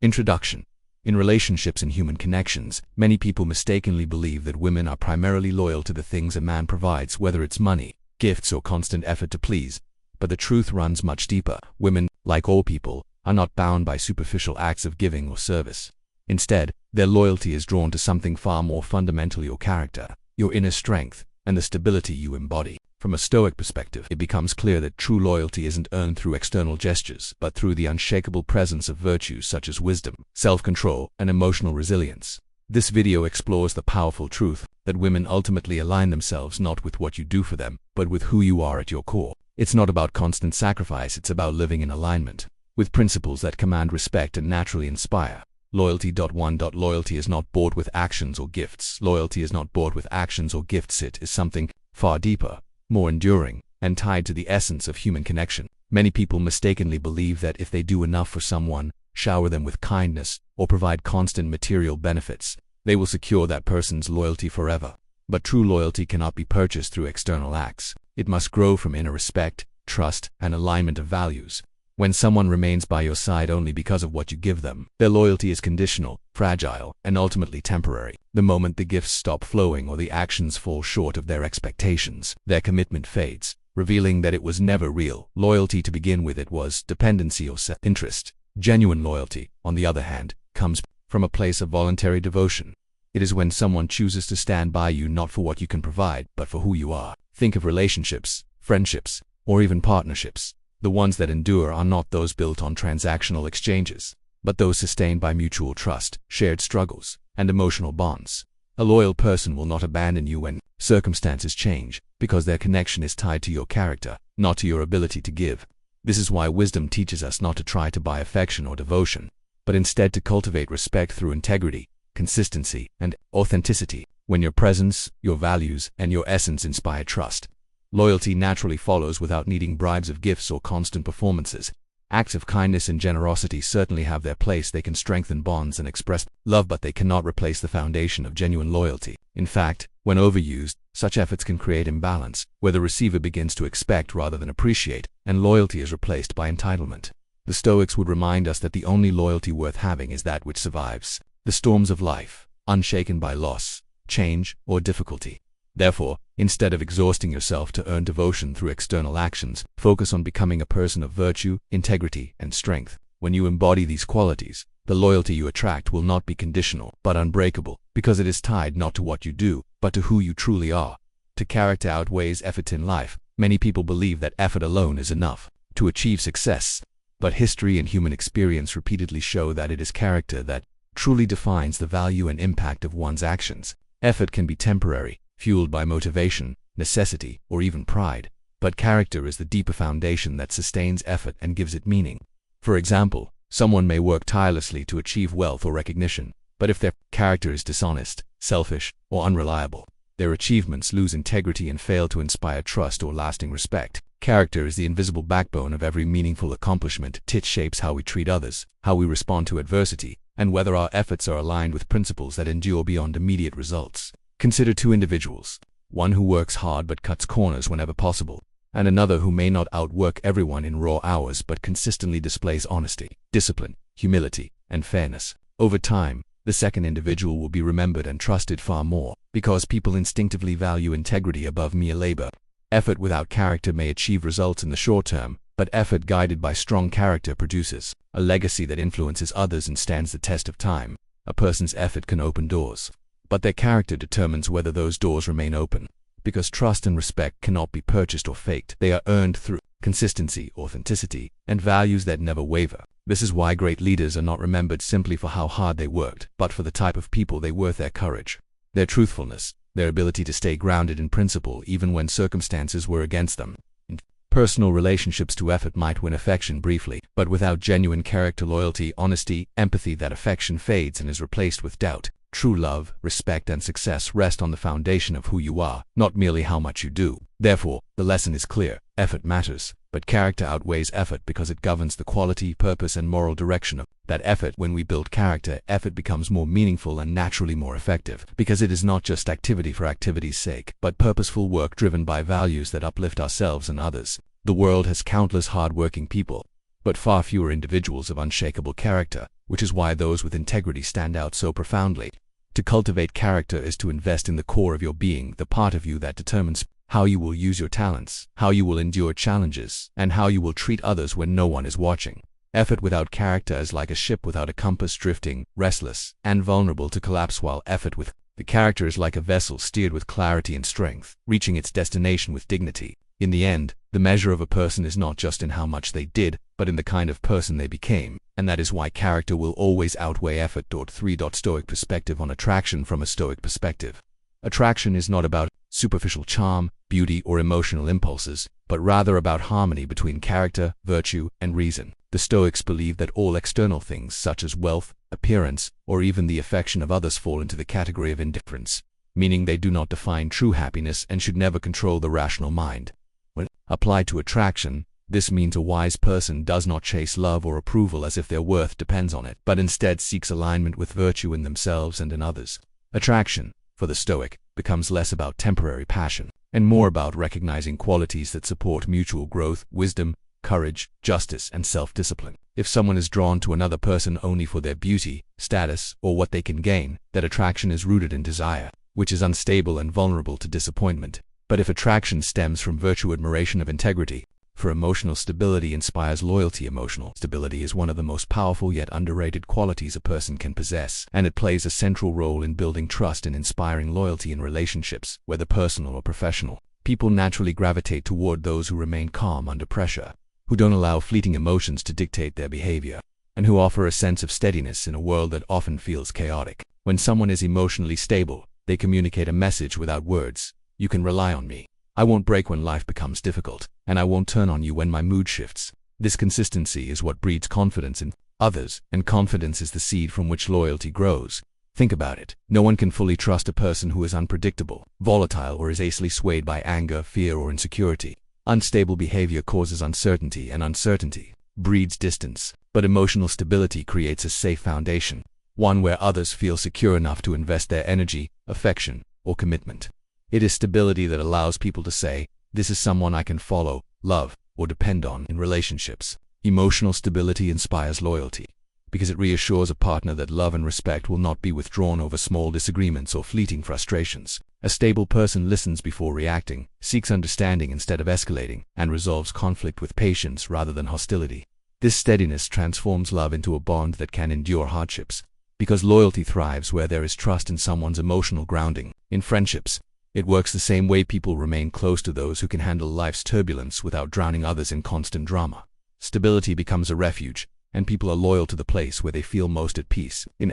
Introduction. In relationships and human connections, many people mistakenly believe that women are primarily loyal to the things a man provides, whether it's money, gifts, or constant effort to please. But the truth runs much deeper. Women, like all people, are not bound by superficial acts of giving or service. Instead, their loyalty is drawn to something far more fundamental: your character, your inner strength, and the stability you embody. From a Stoic perspective, it becomes clear that true loyalty isn't earned through external gestures, but through the unshakable presence of virtues such as wisdom, self-control, and emotional resilience. This video explores the powerful truth that women ultimately align themselves not with what you do for them, but with who you are at your core. It's not about constant sacrifice, it's about living in alignment with principles that command respect and naturally inspire. Loyalty. 1. Loyalty is not bought with actions or gifts. Loyalty is not bought with actions or gifts. It is something far deeper, more enduring, and tied to the essence of human connection. Many people mistakenly believe that if they do enough for someone, shower them with kindness, or provide constant material benefits, they will secure that person's loyalty forever. But true loyalty cannot be purchased through external acts. It must grow from inner respect, trust, and alignment of values. When someone remains by your side only because of what you give them, their loyalty is conditional, fragile, and ultimately temporary. The moment the gifts stop flowing or the actions fall short of their expectations, their commitment fades, revealing that it was never real loyalty to begin with. It was dependency or self-interest. Genuine loyalty, on the other hand, comes from a place of voluntary devotion. It is when someone chooses to stand by you not for what you can provide, but for who you are. Think of relationships, friendships, or even partnerships. The ones that endure are not those built on transactional exchanges, but those sustained by mutual trust, shared struggles, and emotional bonds. A loyal person will not abandon you when circumstances change, because their connection is tied to your character, not to your ability to give. This is why wisdom teaches us not to try to buy affection or devotion, but instead to cultivate respect through integrity, consistency, and authenticity. When your presence, your values, and your essence inspire trust, loyalty naturally follows without needing bribes of gifts or constant performances. Acts of kindness and generosity certainly have their place. They can strengthen bonds and express love, but they cannot replace the foundation of genuine loyalty. In fact, when overused, such efforts can create imbalance, where the receiver begins to expect rather than appreciate, and loyalty is replaced by entitlement. The Stoics would remind us that the only loyalty worth having is that which survives the storms of life, unshaken by loss, change, or difficulty. Therefore, instead of exhausting yourself to earn devotion through external actions, focus on becoming a person of virtue, integrity, and strength. When you embody these qualities, the loyalty you attract will not be conditional, but unbreakable, because it is tied not to what you do, but to who you truly are. To character outweighs effort in life. Many people believe that effort alone is enough to achieve success, but history and human experience repeatedly show that it is character that truly defines the value and impact of one's actions. Effort can be temporary, fueled by motivation, necessity, or even pride, but character is the deeper foundation that sustains effort and gives it meaning. For example, someone may work tirelessly to achieve wealth or recognition, but if their character is dishonest, selfish, or unreliable, their achievements lose integrity and fail to inspire trust or lasting respect. Character is the invisible backbone of every meaningful accomplishment. It shapes how we treat others, how we respond to adversity, and whether our efforts are aligned with principles that endure beyond immediate results. Consider two individuals, one who works hard but cuts corners whenever possible, and another who may not outwork everyone in raw hours but consistently displays honesty, discipline, humility, and fairness. Over time, the second individual will be remembered and trusted far more, because people instinctively value integrity above mere labor. Effort without character may achieve results in the short term, but effort guided by strong character produces a legacy that influences others and stands the test of time. A person's effort can open doors, but their character determines whether those doors remain open. Because trust and respect cannot be purchased or faked, they are earned through consistency, authenticity, and values that never waver. This is why great leaders are not remembered simply for how hard they worked, but for the type of people they were: their courage, their truthfulness, their ability to stay grounded in principle even when circumstances were against them. In personal relationships, to effort might win affection briefly, but without genuine character, loyalty, honesty, empathy, that affection fades and is replaced with doubt. True love, respect, and success rest on the foundation of who you are, not merely how much you do. Therefore, the lesson is clear: effort matters, but character outweighs effort because it governs the quality, purpose, and moral direction of that effort. When we build character, effort becomes more meaningful and naturally more effective, because it is not just activity for activity's sake, but purposeful work driven by values that uplift ourselves and others. The world has countless hard-working people, but far fewer individuals of unshakable character. which is why those with integrity stand out so profoundly. To cultivate character is to invest in the core of your being, the part of you that determines how you will use your talents, how you will endure challenges, and how you will treat others when no one is watching. Effort without character is like a ship without a compass, drifting, restless, and vulnerable to collapse, while effort with the character is like a vessel steered with clarity and strength, reaching its destination with dignity. In the end, the measure of a person is not just in how much they did, but in the kind of person they became, and that is why character will always outweigh effort. 3. Stoic perspective on attraction. From a Stoic perspective, attraction is not about superficial charm, beauty, or emotional impulses, but rather about harmony between character, virtue, and reason. The Stoics believe that all external things such as wealth, appearance, or even the affection of others fall into the category of indifference, meaning they do not define true happiness and should never control the rational mind. When applied to attraction, this means a wise person does not chase love or approval as if their worth depends on it, but instead seeks alignment with virtue in themselves and in others. Attraction, for the Stoic, becomes less about temporary passion and more about recognizing qualities that support mutual growth, wisdom, courage, justice, and self-discipline. If someone is drawn to another person only for their beauty, status, or what they can gain, that attraction is rooted in desire, which is unstable and vulnerable to disappointment. But if attraction stems from virtue, admiration of integrity, for emotional stability inspires loyalty. Emotional stability is one of the most powerful yet underrated qualities a person can possess, and it plays a central role in building trust and inspiring loyalty in relationships, whether personal or professional. People naturally gravitate toward those who remain calm under pressure, who don't allow fleeting emotions to dictate their behavior, and who offer a sense of steadiness in a world that often feels chaotic. When someone is emotionally stable, they communicate a message without words. You can rely on me. I won't break when life becomes difficult, and I won't turn on you when my mood shifts. This consistency is what breeds confidence in others, and confidence is the seed from which loyalty grows. Think about it. No one can fully trust a person who is unpredictable, volatile, or is easily swayed by anger, fear, or insecurity. Unstable behavior causes uncertainty, and uncertainty breeds distance. But emotional stability creates a safe foundation, one where others feel secure enough to invest their energy, affection, or commitment. It is stability that allows people to say, "This is someone I can follow, love, or depend on." In relationships, emotional stability inspires loyalty, because it reassures a partner that love and respect will not be withdrawn over small disagreements or fleeting frustrations. A stable person listens before reacting, seeks understanding instead of escalating, and resolves conflict with patience rather than hostility. This steadiness transforms love into a bond that can endure hardships, because loyalty thrives where there is trust in someone's emotional grounding. In friendships, it works the same way. People remain close to those who can handle life's turbulence without drowning others in constant drama. Stability becomes a refuge, and people are loyal to the place where they feel most at peace. In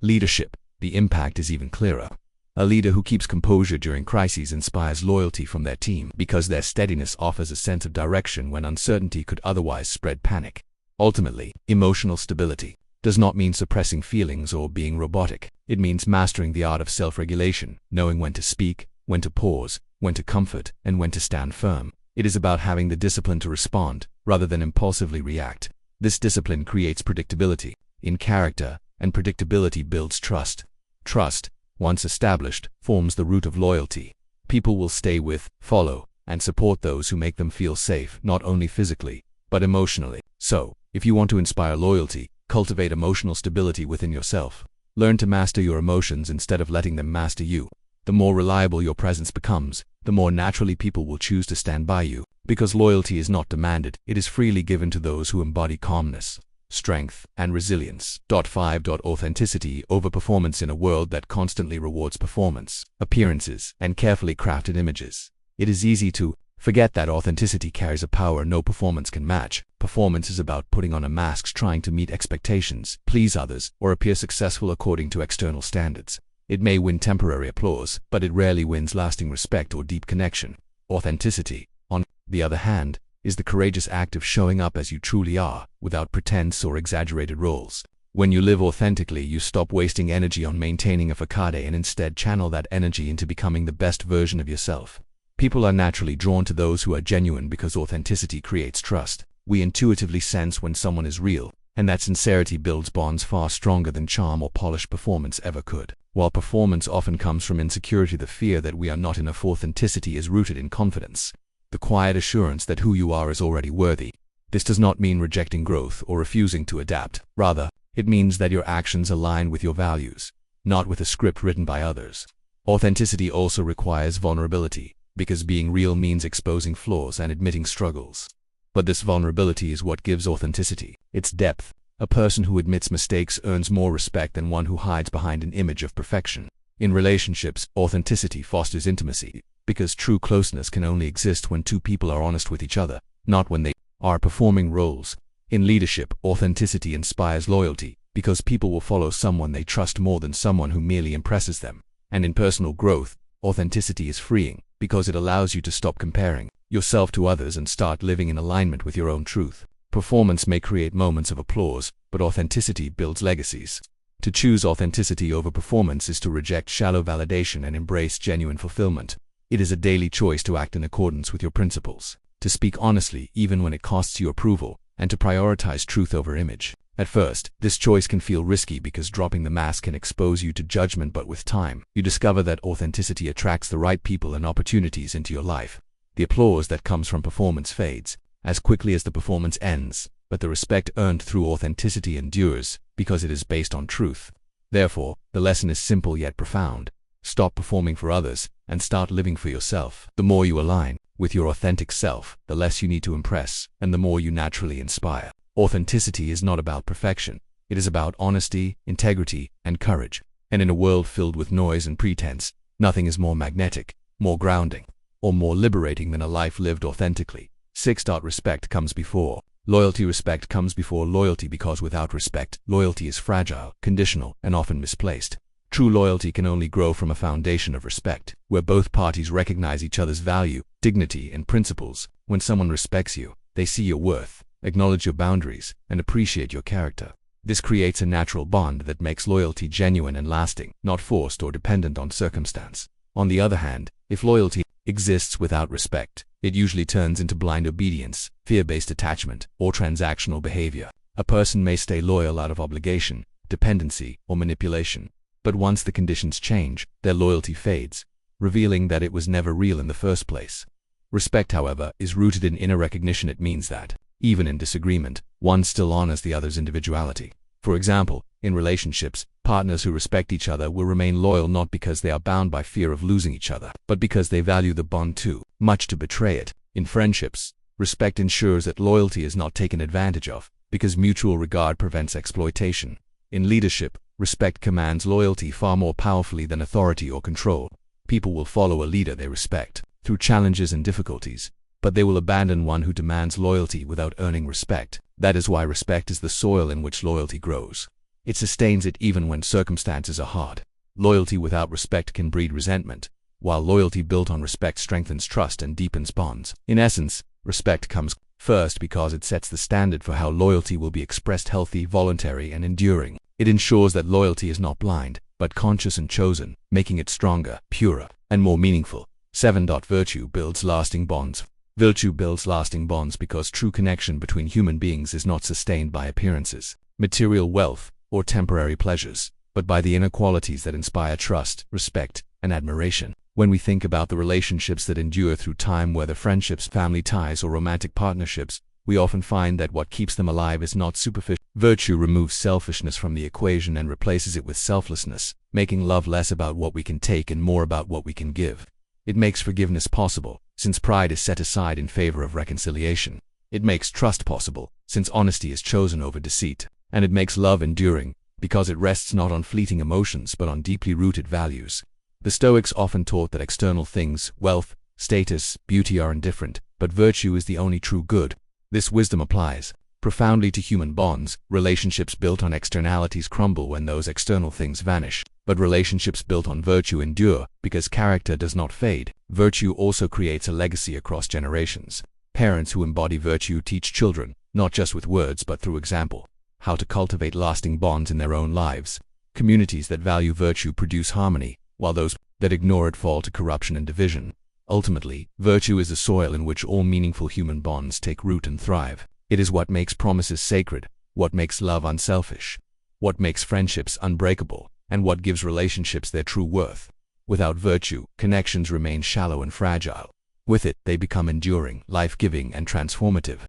leadership, the impact is even clearer. A leader who keeps composure during crises inspires loyalty from their team, because their steadiness offers a sense of direction when uncertainty could otherwise spread panic. Ultimately, emotional stability does not mean suppressing feelings or being robotic. It means mastering the art of self-regulation, knowing when to speak, when to pause, when to comfort, and when to stand firm. It is about having the discipline to respond, rather than impulsively react. This discipline creates predictability in character, and predictability builds trust. Trust, once established, forms the root of loyalty. People will stay with, follow, and support those who make them feel safe, not only physically, but emotionally. So, if you want to inspire loyalty, cultivate emotional stability within yourself. Learn to master your emotions instead of letting them master you. The more reliable your presence becomes, the more naturally people will choose to stand by you, because loyalty is not demanded, it is freely given to those who embody calmness, strength, and resilience. 5. Authenticity over performance. In a world that constantly rewards performance, appearances, and carefully crafted images, it is easy to forget that authenticity carries a power no performance can match. Performance is about putting on a mask, trying to meet expectations, please others, or appear successful according to external standards. It may win temporary applause, but it rarely wins lasting respect or deep connection. Authenticity, on the other hand, is the courageous act of showing up as you truly are, without pretense or exaggerated roles. When you live authentically, you stop wasting energy on maintaining a facade and instead channel that energy into becoming the best version of yourself. People are naturally drawn to those who are genuine because authenticity creates trust. We intuitively sense when someone is real, and that sincerity builds bonds far stronger than charm or polished performance ever could. While performance often comes from insecurity, the fear that we are not enough, authenticity is rooted in confidence, the quiet assurance that who you are is already worthy. This does not mean rejecting growth or refusing to adapt. Rather, It means that your actions align with your values, not with a script written by others. Authenticity also requires vulnerability, because being real means exposing flaws and admitting struggles. But this vulnerability is what gives authenticity its depth. A person who admits mistakes earns more respect than one who hides behind an image of perfection. In relationships, authenticity fosters intimacy, because true closeness can only exist when two people are honest with each other, not when they are performing roles. In leadership, authenticity inspires loyalty, because people will follow someone they trust more than someone who merely impresses them. And in personal growth, authenticity is freeing, because it allows you to stop comparing yourself to others and start living in alignment with your own truth. Performance may create moments of applause, but authenticity builds legacies. To choose authenticity over performance is to reject shallow validation and embrace genuine fulfillment. It is a daily choice to act in accordance with your principles, to speak honestly even when it costs you approval, and to prioritize truth over image. At first, this choice can feel risky because dropping the mask can expose you to judgment, but with time, you discover that authenticity attracts the right people and opportunities into your life. The applause that comes from performance fades as quickly as the performance ends, but the respect earned through authenticity endures because it is based on truth. Therefore, the lesson is simple yet profound. Stop performing for others and start living for yourself. The more you align with your authentic self, the less you need to impress, and the more you naturally inspire. Authenticity is not about perfection. It is about honesty, integrity, and courage. And in a world filled with noise and pretense, nothing is more magnetic, more grounding, or more liberating than a life lived authentically. 6. Respect comes before loyalty. Respect comes before loyalty because without respect, loyalty is fragile, conditional, and often misplaced. True loyalty can only grow from a foundation of respect, where both parties recognize each other's value, dignity, and principles. When someone respects you, they see your worth, acknowledge your boundaries, and appreciate your character. This creates a natural bond that makes loyalty genuine and lasting, not forced or dependent on circumstance. On the other hand, if loyalty exists without respect, it usually turns into blind obedience, fear-based attachment, or transactional behavior. A person may stay loyal out of obligation, dependency, or manipulation, but once the conditions change, their loyalty fades, revealing that it was never real in the first place. Respect, however, is rooted in inner recognition. It means that, even in disagreement, one still honors the other's individuality. For example, in relationships, partners who respect each other will remain loyal not because they are bound by fear of losing each other, but because they value the bond too much to betray it. In friendships, respect ensures that loyalty is not taken advantage of, because mutual regard prevents exploitation. In leadership, respect commands loyalty far more powerfully than authority or control. People will follow a leader they respect through challenges and difficulties, but they will abandon one who demands loyalty without earning respect. That is why respect is the soil in which loyalty grows. It sustains it even when circumstances are hard. Loyalty without respect can breed resentment, while loyalty built on respect strengthens trust and deepens bonds. In essence, respect comes first because it sets the standard for how loyalty will be expressed: healthy, voluntary, and enduring. It ensures that loyalty is not blind, but conscious and chosen, making it stronger, purer, and more meaningful. 7. Virtue builds lasting bonds. Virtue builds lasting bonds because true connection between human beings is not sustained by appearances, material wealth, or temporary pleasures, but by the inner qualities that inspire trust, respect, and admiration. When we think about the relationships that endure through time, whether friendships, family ties, or romantic partnerships, we often find that what keeps them alive is not superficial. Virtue removes selfishness from the equation and replaces it with selflessness, making love less about what we can take and more about what we can give. It makes forgiveness possible, since pride is set aside in favor of reconciliation. It makes trust possible, since honesty is chosen over deceit. And it makes love enduring, because it rests not on fleeting emotions but on deeply rooted values. The Stoics often taught that external things, wealth, status, beauty are indifferent, but virtue is the only true good. This wisdom applies profoundly to human bonds. Relationships built on externalities crumble when those external things vanish, but relationships built on virtue endure because character does not fade. Virtue also creates a legacy across generations. Parents who embody virtue teach children, not just with words but through example, how to cultivate lasting bonds in their own lives. Communities that value virtue produce harmony, while those that ignore it fall to corruption and division. Ultimately, virtue is the soil in which all meaningful human bonds take root and thrive. It is what makes promises sacred, what makes love unselfish, what makes friendships unbreakable, and what gives relationships their true worth. Without virtue, connections remain shallow and fragile. With it, they become enduring, life-giving, and transformative.